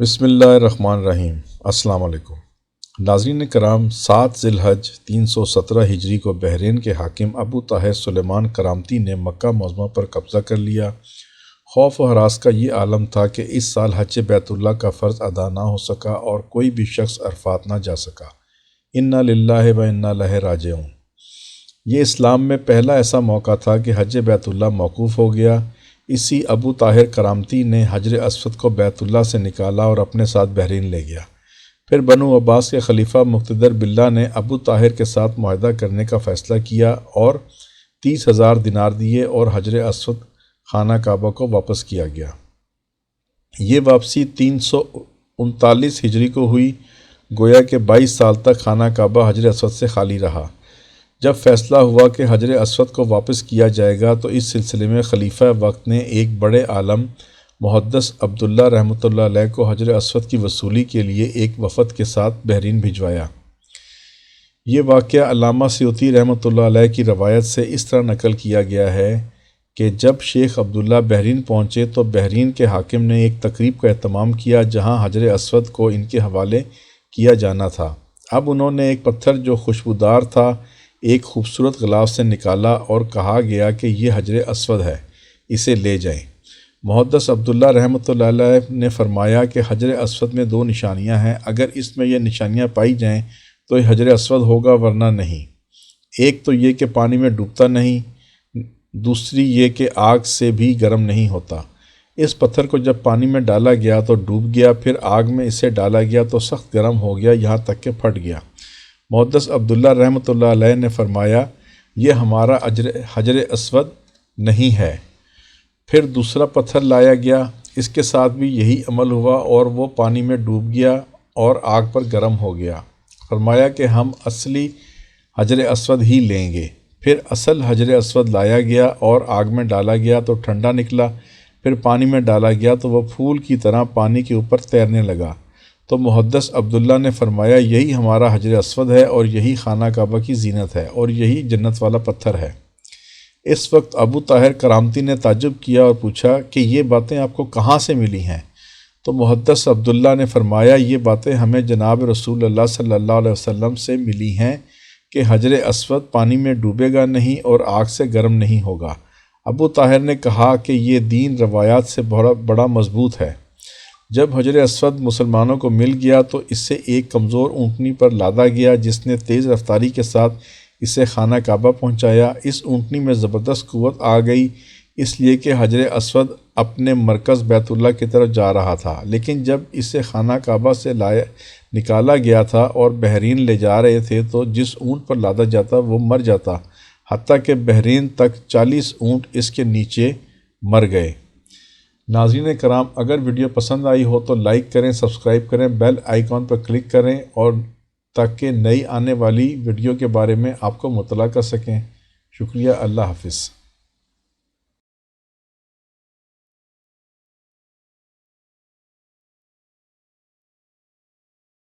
بسم اللہ الرحمن الرحیم۔ السلام علیکم ناظرین کرام، 7 ذی الحج 317 ہجری کو بحرین کے حاکم ابو طاہر سلیمان کرامتی نے مکہ معظمہ پر قبضہ کر لیا۔ خوف و ہراس کا یہ عالم تھا کہ اس سال حج بیت اللہ کا فرض ادا نہ ہو سکا اور کوئی بھی شخص عرفات نہ جا سکا۔ انا للہ و انا الیہ راجعون۔ یہ اسلام میں پہلا ایسا موقع تھا کہ حج بیت اللہ موقوف ہو گیا۔ اسی ابو طاہر کرامتی نے حجر اسود کو بیت اللہ سے نکالا اور اپنے ساتھ بحرین لے گیا۔ پھر بنو عباس کے خلیفہ مقتدر باللہ نے ابو طاہر کے ساتھ معاہدہ کرنے کا فیصلہ کیا اور 30,000 دینار دیے اور حجر اسود خانہ کعبہ کو واپس کیا گیا۔ یہ واپسی 339 ہجری کو ہوئی، گویا کہ 22 سال تک خانہ کعبہ حجر اسود سے خالی رہا۔ جب فیصلہ ہوا کہ حجر اسود کو واپس کیا جائے گا تو اس سلسلے میں خلیفہ وقت نے ایک بڑے عالم محدث عبداللہ رحمۃ اللہ علیہ کو حجر اسود کی وصولی کے لیے ایک وفد کے ساتھ بحرین بھجوایا۔ یہ واقعہ علامہ سیوطی رحمۃ اللہ علیہ کی روایت سے اس طرح نقل کیا گیا ہے کہ جب شیخ عبداللہ بحرین پہنچے تو بحرین کے حاکم نے ایک تقریب کا اہتمام کیا جہاں حجر اسود کو ان کے حوالے کیا جانا تھا۔ اب انہوں نے ایک پتھر جو خوشبودار تھا ایک خوبصورت غلاف سے نکالا اور کہا گیا کہ یہ حجر اسود ہے، اسے لے جائیں۔ محدث عبداللہ رحمۃ اللہ علیہ نے فرمایا کہ حجر اسود میں 2 نشانیاں ہیں، اگر اس میں یہ نشانیاں پائی جائیں تو یہ حجر اسود ہوگا ورنہ نہیں۔ ایک تو یہ کہ پانی میں ڈوبتا نہیں، دوسری یہ کہ آگ سے بھی گرم نہیں ہوتا۔ اس پتھر کو جب پانی میں ڈالا گیا تو ڈوب گیا، پھر آگ میں اسے ڈالا گیا تو سخت گرم ہو گیا یہاں تک کہ پھٹ گیا۔ محدث عبداللہ رحمۃ اللہ علیہ نے فرمایا یہ ہمارا حجر اسود نہیں ہے۔ پھر دوسرا پتھر لایا گیا، اس کے ساتھ بھی یہی عمل ہوا اور وہ پانی میں ڈوب گیا اور آگ پر گرم ہو گیا۔ فرمایا کہ ہم اصلی حجر اسود ہی لیں گے۔ پھر اصل حجر اسود لایا گیا اور آگ میں ڈالا گیا تو ٹھنڈا نکلا، پھر پانی میں ڈالا گیا تو وہ پھول کی طرح پانی کے اوپر تیرنے لگا۔ تو محدث عبداللہ نے فرمایا یہی ہمارا حجر اسود ہے اور یہی خانہ کعبہ کی زینت ہے اور یہی جنت والا پتھر ہے۔ اس وقت ابو طاہر کرامتی نے تعجب کیا اور پوچھا کہ یہ باتیں آپ کو کہاں سے ملی ہیں؟ تو محدث عبداللہ نے فرمایا یہ باتیں ہمیں جناب رسول اللہ صلی اللہ علیہ وسلم سے ملی ہیں کہ حجر اسود پانی میں ڈوبے گا نہیں اور آگ سے گرم نہیں ہوگا۔ ابو طاہر نے کہا کہ یہ دین روایات سے بڑا مضبوط ہے۔ جب حجر اسود مسلمانوں کو مل گیا تو اس سے ایک کمزور اونٹنی پر لادا گیا جس نے تیز رفتاری کے ساتھ اسے خانہ کعبہ پہنچایا۔ اس اونٹنی میں زبردست قوت آ گئی اس لیے کہ حجر اسود اپنے مرکز بیت اللہ کی طرف جا رہا تھا، لیکن جب اسے خانہ کعبہ سے نکالا گیا تھا اور بحرین لے جا رہے تھے تو جس اونٹ پر لادا جاتا وہ مر جاتا، حتیٰ کہ بحرین تک 40 اونٹ اس کے نیچے مر گئے۔ ناظرین کرام، اگر ویڈیو پسند آئی ہو تو لائک کریں، سبسکرائب کریں، بیل آئیکن پر کلک کریں اور تاکہ نئی آنے والی ویڈیو کے بارے میں آپ کو مطلع کر سکیں۔ شکریہ، اللہ حافظ۔